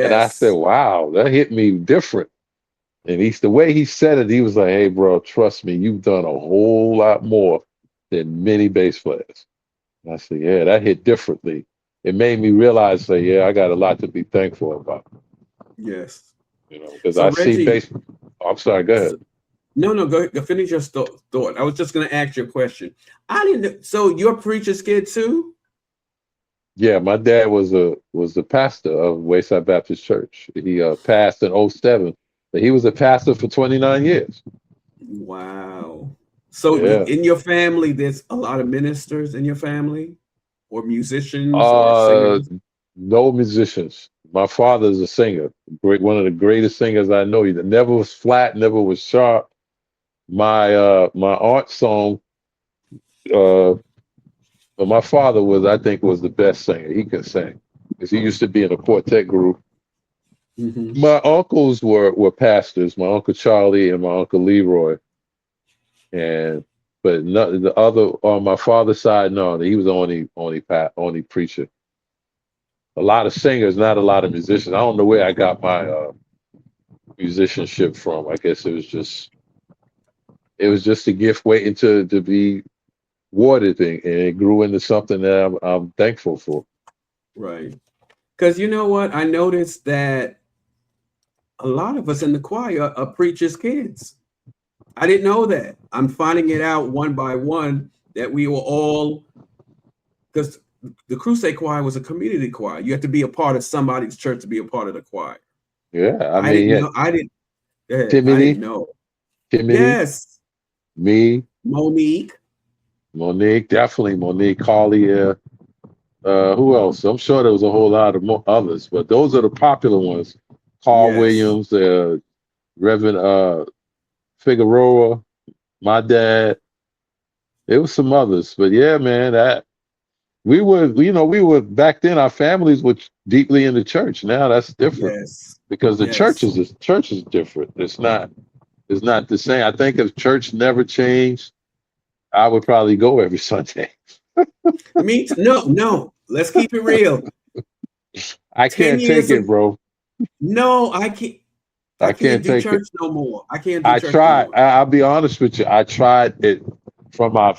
And I said, Yes. wow, that hit me different. And the way he said it, he was like, hey, bro, trust me, you've done a whole lot more than many bass players. And I said, yeah, that hit differently. It made me realize, say, yeah, I got a lot to be thankful about, Yes. because So I see Reggie, bass. Oh, I'm sorry, go s- ahead. no, no, go finish your thought. I was just going to ask you a question. I didn't know. So you're a preacher's kid too? Yeah, my dad was the pastor of Wayside Baptist Church. He passed in '07, but he was a pastor for 29 years. Wow. So Yeah. in your family, there's a lot of ministers in your family, or musicians, or Uh, singers. no musicians. My father's a singer, one of the greatest singers I know. He never was flat, never was sharp. My aunt's song, uh, but my father I think, was the best singer. He could sing because he used to be in a quartet group. Hmm. My uncles were pastors. My uncle Charlie and my uncle Leroy, and but no, the other on my father's side, no, he was only preacher. A lot of singers, not a lot of musicians. I don't know where I got my musicianship from. I guess it was just a gift waiting to be watered, and it grew into something that I'm thankful for. Right. Because you know what? I noticed that a lot of us in the choir are preachers' kids. I didn't know that. I'm finding it out one by one that we were all, because the Crusade Choir was a community choir. You have to be a part of somebody's church to be a part of the choir. Yeah, I I mean, didn't yeah, know. I didn't. Go ahead. I didn't Timothy, know. Timothy, Yes, me, Monique. Monique, definitely Monique, Collier. Who else? I'm sure there was a whole lot of others, but those are the popular ones. Carl Yes. Williams, Reverend Figueroa, my dad. There was some others, but yeah, man, we were back then. Our families were deeply in the church. Now that's different Yes. because Yes. the church is different. It's not the same. I think if church never changed, I would probably go every Sunday. No, no. Let's keep it real. I 10 can't take years it, ago. bro. No, I can't. I I can't can't do take it. church no more. I can't do I church no tried. more. I'll be honest with you. I tried it from my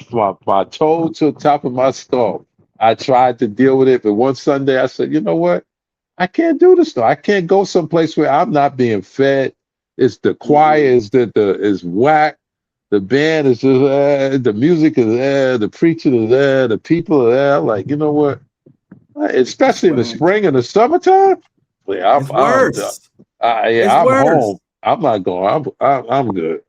toe to the top of my skull. I tried to deal with it, but one Sunday I said, you know what? I can't do this though. I can't go someplace where I'm not being fed. It's the choir Mm-mm. is whack. The band is just the music is there, the preacher is there, the people are there. Like, you know what? It's Especially in the whack. spring and the summertime. Yeah, It's worse. It's I'm worse. home. I'm not going. I'm good.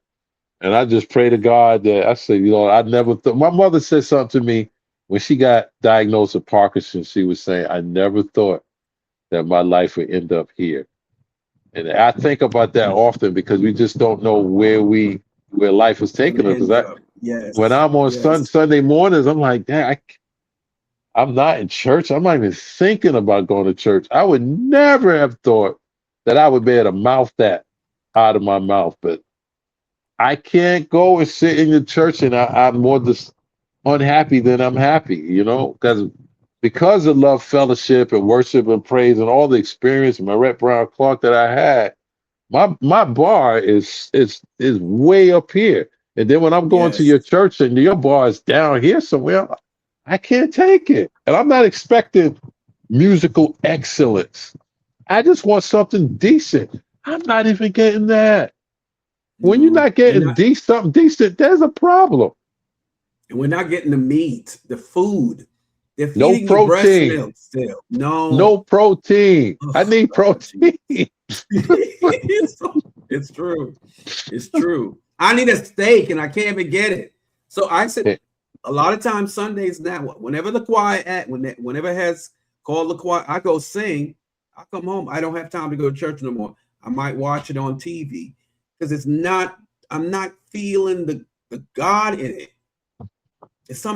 And I just pray to God that I said, I never thought. My mother said something to me when she got diagnosed with Parkinson's. She was saying, I never thought that my life would end up here. And I think about that often because we just don't know where life is taking Gonna us. Because end I, up. when Yes. I'm on Yes. Sunday mornings, I'm like, damn, I'm not in church. I'm not even thinking about going to church. I would never have thought that I would be able to mouth that out of my mouth. But I can't go and sit in the church and I'm more unhappy than I'm happy, because of love, fellowship, and worship and praise and all the experience and Marette Brown Clark that I had. My bar is way up here. And then when I'm going to Yes. your church and your bar is down here somewhere, I can't take it. And I'm not expecting musical excellence. I just want something decent. I'm not even getting that. When you're No. not getting something decent, there's a problem. And we're not getting the meat, the food. They're No feeding you breast protein. milk still. No. No protein. I Oh need God, protein. it's true. It's true. I need a steak and I can't even get it. So I said a lot of times Sundays now, whenever the choir whenever it has called the choir, I go sing. I come home. I don't have time to go to church no more. I might watch it on TV because I'm not feeling the God in it. It's so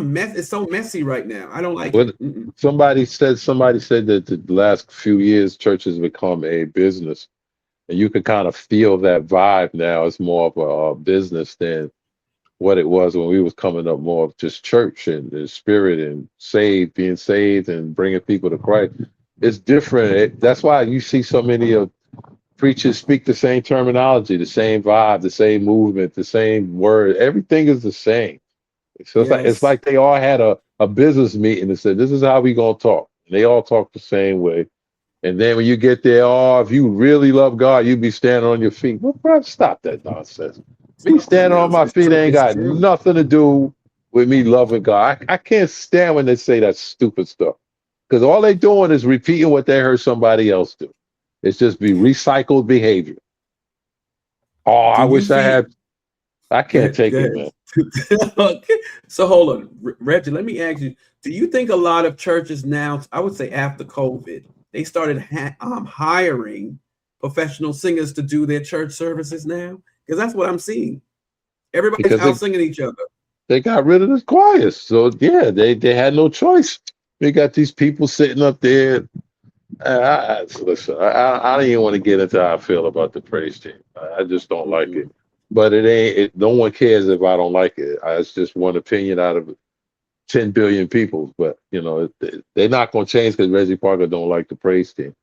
messy right now. I don't like it. What somebody said that the last few years church has become a business. And you can kind of feel that vibe now. It's more of a business than what it was when we was coming up, more of just church and spirit and being saved and bringing people to Christ. It's different. That's why you see so many of preachers speak the same terminology, the same vibe, the same movement, the same word. Everything is the same. So it's Yes. like they all had a business meeting and said, this is how we gonna talk. And they all talk the same way. And then when you get there, if you really love God, you be standing on your feet. Well, bro, stop that nonsense. Me Stop that standing on now. my feet ain't It's got true. nothing to do with me loving God. I can't stand when they say that stupid stuff. Because all they doing is repeating what they heard somebody else do. It's just be recycled behavior. Oh, Do I you wish feel I Go can't ahead. take Go it, ahead. man. Okay. So hold on, Reggie. Let me ask you: do you think a lot of churches now, I would say after COVID, they started hiring professional singers to do their church services now? Because that's what I'm seeing. Everybody's Because out singing each other. they got rid of the choirs. So yeah, they had no choice. They got these people sitting up there. Listen, I don't even want to get into how I feel about the praise team. I just don't like it. Mm-mm. But it ain't. No one cares if I don't like it. It's just one opinion out of 10 billion people. But they're not going to change because Reggie Parker don't like the praise team.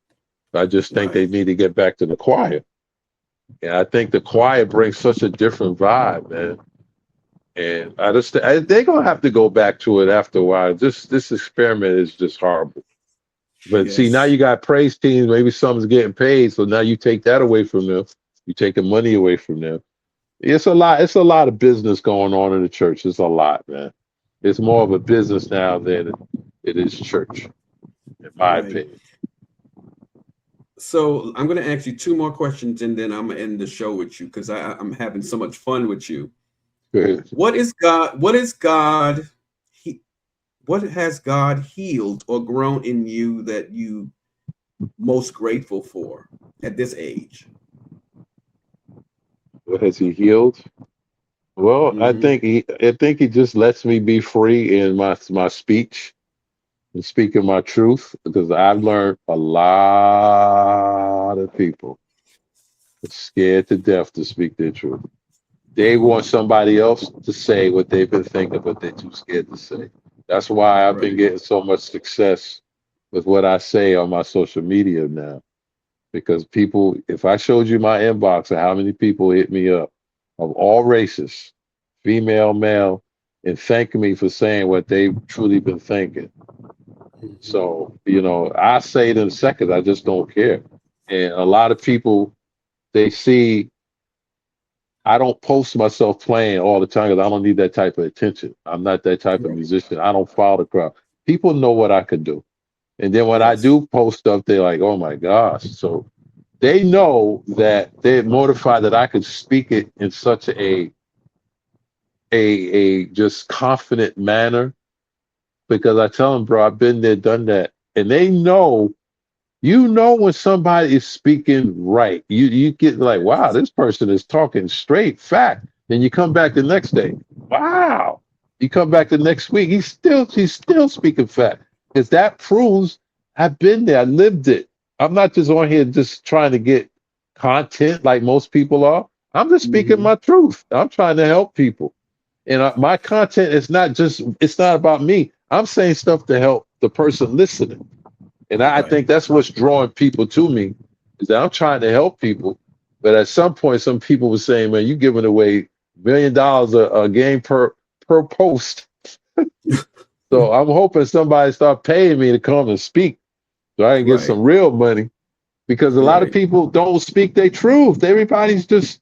I just think they Right. need to get back to the choir. And I think the choir brings such a different vibe, man. And they're gonna have to go back to it after a while. This experiment is just horrible. But see, now Yes. you got praise teams. Maybe someone's getting paid, so now you take that away from them. You taking money away from them. It's a lot. It's a lot of business going on in the church. It's a lot, man. It's more of a business now than it is church, in my Right. opinion. So I'm going to ask you two more questions, and then I'm going to end the show with you because I'm having so much fun with you. What is God? What is God? He, what has God healed or grown in you that you most grateful for at this age? What has he healed? Well, I Hmm. think he just lets me be free in my speech. and speaking my truth because I've learned a lot of people are scared to death to speak their truth. They want somebody else to say what they've been thinking, but they're too scared to say. That's why I've been Right. getting so much success with what I say on my social media now. Because people, if I showed you my inbox of how many people hit me up of all races, female, male, and thank me for saying what they've truly been thinking. Mhm. So, I say it in seconds. I just don't care. And a lot of people, they see I don't post myself playing all the time because I don't need that type of attention. I'm not that type of Right. musician. I don't follow the crowd. People know what I could do. And then when I Yes. do post stuff, they're like, oh my gosh. So they know that they're mortified that I could speak it in such a just confident manner because I tell them, bro, I've been there, done that. And they know, when somebody is speaking right. You get like, wow, Yes. this person is talking straight fact. Then you come back the next day. Wow. You come back the next week, he's still speaking fact. Because that proves I've been there, I lived it. I'm not just on here just trying to get content like most people are. I'm just speaking Hmm. my truth. I'm trying to help people. And my content is it's not about me. I'm saying stuff to help the person listening. And I Right. think that's what's drawing people to me is that I'm trying to help people. But at some point, some people were saying, man, you giving away $1 million a game per post. So I'm hoping somebody start paying me to come and speak so I can get Right. some real money because a lot of Right. people don't speak their truth. Everybody's just,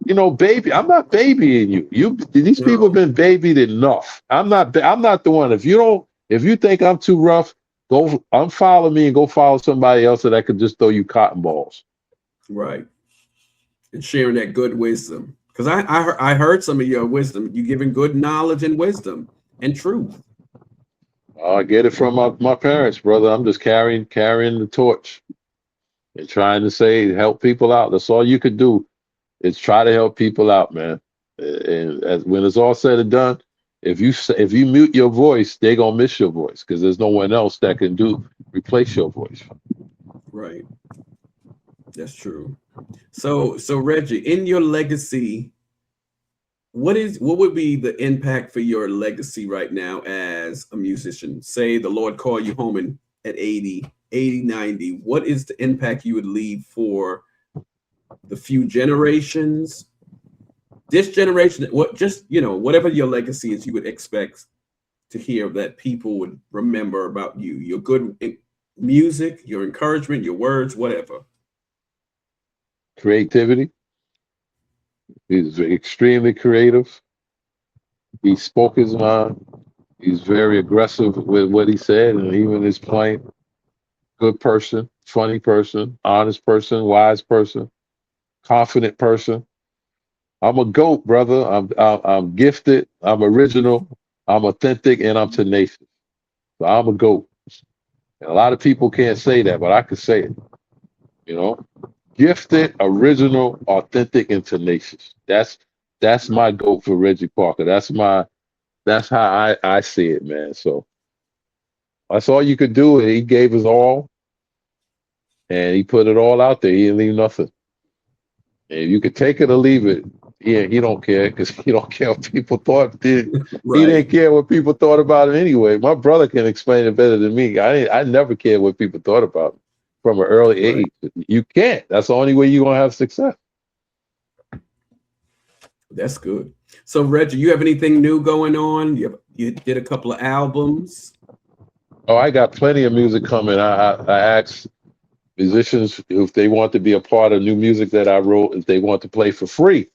baby. I'm not babying you. These people have No. been babied enough. I'm not the one. If you think I'm too rough, go unfollow me and go follow somebody else that could just throw you cotton balls. Right. And sharing that good wisdom. Because I heard some of your wisdom. You giving good knowledge and wisdom and truth. I get it from my parents, brother. I'm just carrying the torch and trying to say help people out. That's all you could do is try to help people out, man. And when it's all said and done, if you mute your voice, they're gonna miss your voice because there's no one else that can replace your voice. Right. That's true. So Reggie, in your legacy, what would be the impact for your legacy right now as a musician? Say the Lord call you home at 80, 90. What is the impact you would leave for the few generations? This generation, what just whatever your legacy is, you would expect to hear that people would remember about you, your good music, your encouragement, your words, whatever. Creativity. He's extremely creative. He spoke his mind. He's very aggressive with what he said, and even his playing. Good person, funny person, honest person, wise person, confident person. I'm a goat, brother. I'm gifted. I'm original. I'm authentic, and I'm tenacious. So I'm a goat. And a lot of people can't say that, but I can say it. You know, gifted, original, authentic, and tenacious. That's my goat for Reggie Parker. That's how I see it, man. So that's all you could do. He gave us all, and he put it all out there. He didn't leave nothing. And you could take it or leave it. Yeah, he don't care because he don't care what people thought. He Right, didn't care what people thought about him anyway. My brother can explain it better than me. I never cared what people thought about me from an early right. age. You can't. That's the only way you're gonna have success. That's good. So Reggie, you have anything new going on? You did a couple of albums. Oh, I got plenty of music coming. I asked musicians if they want to be a part of new music that I wrote, if they want to play for free.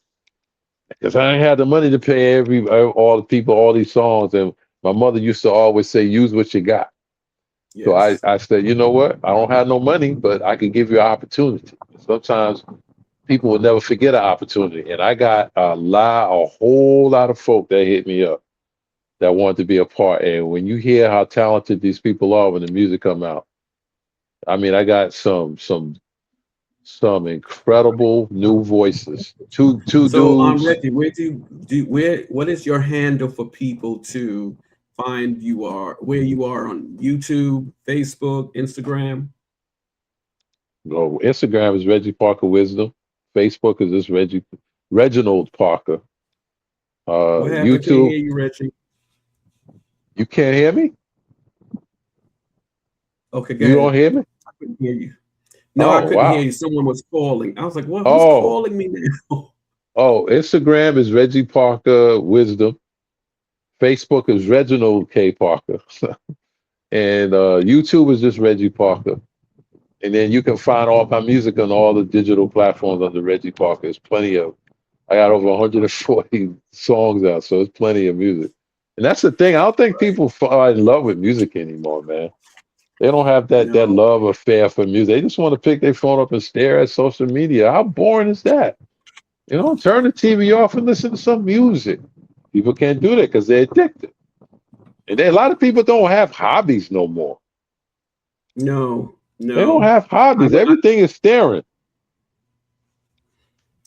Because I ain't had the money to pay all the people all these songs. And my mother used to always say, use what you got. So Yes. I said, you know what? I don't have no money, but I can give you an opportunity. Sometimes people will never forget an opportunity. And I got a whole lot of folk that hit me up that want to be a part. And when you hear how talented these people are when the music come out, I mean, I got some incredible new voices. Two So dudes. Reggie, where what is your handle for people to find where you are on YouTube, Facebook, Instagram? Oh, Instagram is Reggie Parker Wisdom. Facebook is just Reginald Parker. What happened? I can't YouTube, hear you, Reggie. you can't hear me? Okay, go You don't ahead. hear me? I couldn't hear you. No, I Oh, couldn't hear wow. you. Someone was calling. I was like, "What? Who's Oh, calling me now?" oh, Instagram is Reggie Parker Wisdom. Facebook is Reginald K. Parker. And YouTube is just Reggie Parker. And then you can find all my music on all the digital platforms under Reggie Parker. There's plenty of, I got over 140 songs out, so it's plenty of music. And that's the thing. I don't think people fall in love with music anymore, man. They don't have that No, love affair for music. They just want to pick their phone up and stare at social media. How boring is that? You know, turn the TV off and listen to some music. People can't do that because they're addicted. And a lot of people don't have hobbies no more. no, They don't no. have hobbies. Everything is staring.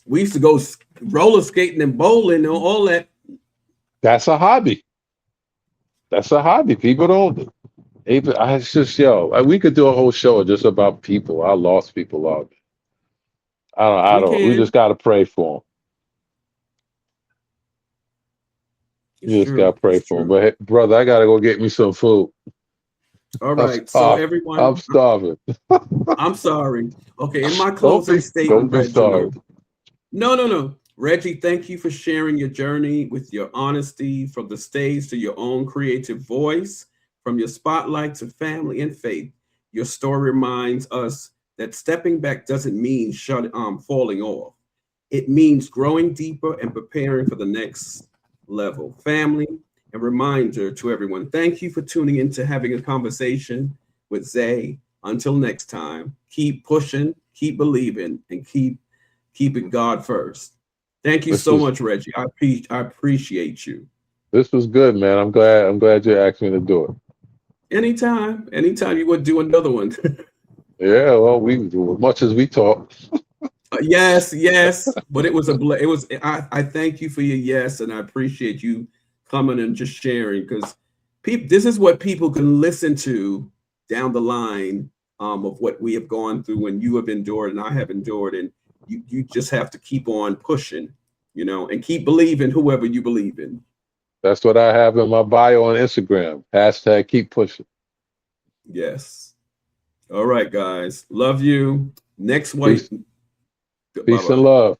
We used to go roller skating and bowling and all that. That's a hobby. That's a hobby. People don't. It's just, we could do a whole show just about people. I lost people out. I We don't. We just can. got to pray for them. It's You just got true. to pray It's for them. true. But hey, brother, I got to go get me some food. All I'm right. So starving. I'm everyone, starving. I'm sorry. Okay. In my Don't closing don't statement, be sorry. Reginald. No, no, no. Reggie, thank you for sharing your journey with your honesty from the stage to your own creative voice, from your spotlight to family and faith. Your story reminds us that stepping back doesn't mean falling off. It means growing deeper and preparing for the next level. Family, and reminder to everyone, thank you for tuning in to Having a Conversation with Zay. Until next time, keep pushing, keep believing, and keeping God first. Thank you This so was much, Reggie. I appreciate you. this was good, man. I'm glad you asked me to do it. Anytime you would do another one. Yeah, well, we as much as we talk. Yes, yes, but it was it was. I thank you for your yes, and I appreciate you coming and just sharing because people. This is what people can listen to down the line of what we have gone through and you have endured and I have endured, and you just have to keep on pushing, and keep believing whoever you believe in. That's what I have in my bio on Instagram. Hashtag keep pushing. Yes. All right, guys. Love you. Next week. Peace, Bye peace and bye. love.